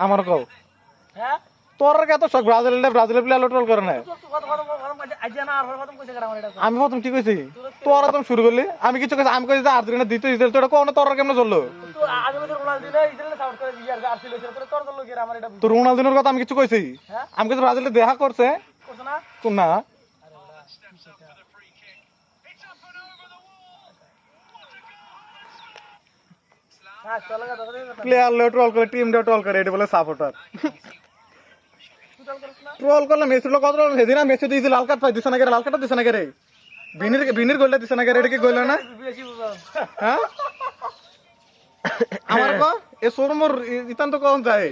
আমার কও তোর কত শখ ব্রাজিলের প্লেয়ার ট্রোল করে না আমি প্রথম ঠিক হয়েছি তোরা তুমি শুরু করলি আমি কিছু কইছি আমি কইছি আর্জেন্টিনা দিতে ইসরায়েল তোরা কোন তোর কেমনে চললো তো রোনালদিনোর কথা আমি কিছু কইছি আমি কিছু ব্রাজিলে দেখা করছে না প্লেয়ার লো ট্রোল করে টিম লো ট্রোল করে এটা বলে সাপোর্টার ট্রোল করলে মেসি লোক কত সেদিন মেসি দিয়েছে লাল কার্ড পাই দিছে না লাল কার্ড দিছে না রে বিনির গোলটা দিছে না এটা কি গোল না হ্যাঁ আমার কো এ সোরমর ইতান তো কোন যায়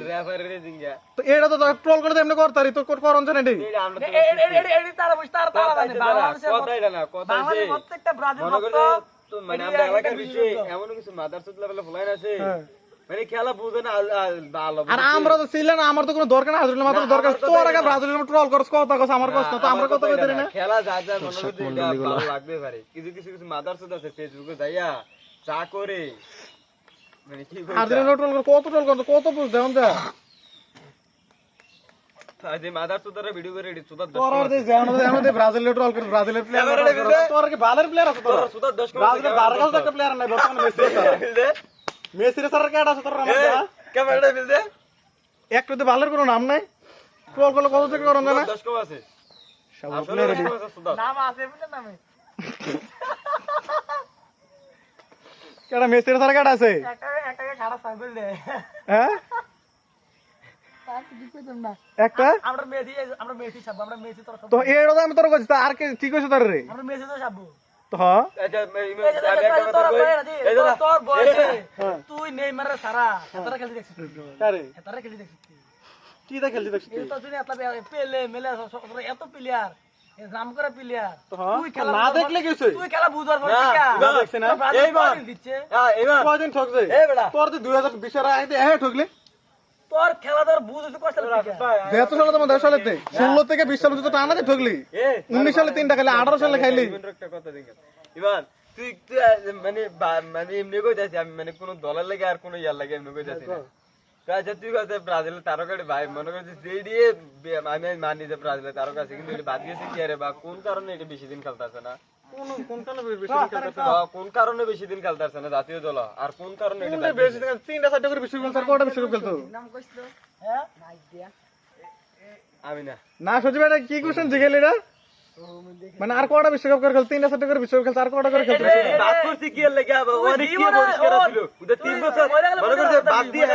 তো এটা তো ট্রোল করে এমনি করতারি তো করন জানেন এডি তারা মানে বাংলাদেশে কথা এটা না কথা যে প্রত্যেকটা ব্রাজিল ভক্ত তো মানে আমরা এলাকার বিষয়ে এমন কিছু মাদারচোদ লেভেলে ফলাইন আছে মানে খেলা বুঝে না ভালো আর আমরা তো ছিলেন আমার তো কোনো দরকার না আসলে মাত্র দরকার তোর আগে ব্রাজিলের ট্রোল করছ কথা কস আমার কষ্ট তো আমরা কথা কইতে না খেলা যা যা মনে করতে এটা ভালো লাগবে পারে কিছু মাদারচোদ আছে ফেসবুকে যাইয়া চা করে মানে কি কই আর্জেন্টিনা ট্রোল কত বুঝ দেন যা আজে মাদারচোদরা ভিডিও করে এডি সুদা 10 তোর আর যে আমাদের ব্রাজিলের ট্রোল করে ব্রাজিলের প্লেয়ার তোর কি ভালোর প্লেয়ার আছে তোর সুদা 10 ব্রাজিলের বারগাস একটা প্লেয়ার নাই বর্তমানে মেসির সারা কেডা আছে তোর আমাদের ক্যামেরাটা ফেল দে একটু তো ভালোর কোনো নাম নাই ট্রোল করলে কত থেকে করন জানা 10 কম আছে সব প্লেয়ার নাম আছে বলে নামে কেডা মেসির সারা কেডা আছে একটা খারাপ সাইকেল দে হ্যাঁ একটা আমরা মেসি সব আমরা মেসি তোর তো এড়ো আমি তোর কইছি আর কি ঠিক হইছে তোর রে আমরা মেসি তো সব তো হ্যাঁ তোর বয়সে তুই নেইমারের সারা এতটা খেলতে দেখছিস আরে এতটা খেলতে দেখছিস কি দা খেলতে দেখছিস এই তো তুই এতটা পেলে মেলে এত প্লেয়ার এ নাম করে প্লেয়ার তুই খেলা না দেখলে কিছু তুই খেলা বুঝার পর কি না দেখছ না এইবার দিচ্ছে হ্যাঁ এইবার কয়দিন ঠকছে এই বেটা তোর তো 2020 এর আগে এ ঠকলে তোর খেলা তোর বুঝ হইছে কষ্ট লাগে যেহেতু সালে তোমার 10 সালেতে 16 থেকে 20 সাল পর্যন্ত টানাতে ঠকলি 19 সালে 3টা খেলে 18 সালে খাইলি একটা কথা দেখ ইভান তুই মানে এমনি কইতাছিস আমি মানে কোন দলের লাগে আর কোন ইয়ার লাগে এমনি কইতাছিস না কাজে তুই কইতে ব্রাজিলের তারকাড়ি ভাই মনে করছিস যেডিয়ে আমি মানি যে ব্রাজিলের তারকা আছে কিন্তু এটা বাদ দিয়েছে কি আরে বা কোন কারণে এটা বেশি দিন খেলতাছে না কোন কারণে বেশি দিন খেলতাছে না জাতীয় দল আর কোন কারণে এটা বেশি দিন 3টা 4টা করে বিশ্বকাপ স্যার কোটা বিশ্বকাপ খেলতো নাম কইছো হ্যাঁ নাই দিয়া আমি না সচিব এটা কি কোশ্চেন জিগেল এটা মানে আর কোটা বিশ্বকাপ করে খেল 3টা 4টা করে বিশ্বকাপ খেল আর কোটা করে খেলতো বাদ করছি কি এর লাগা অনেক কি পরিষ্কার ছিল ওদের 3 বছর মনে করছে বাদ দিয়ে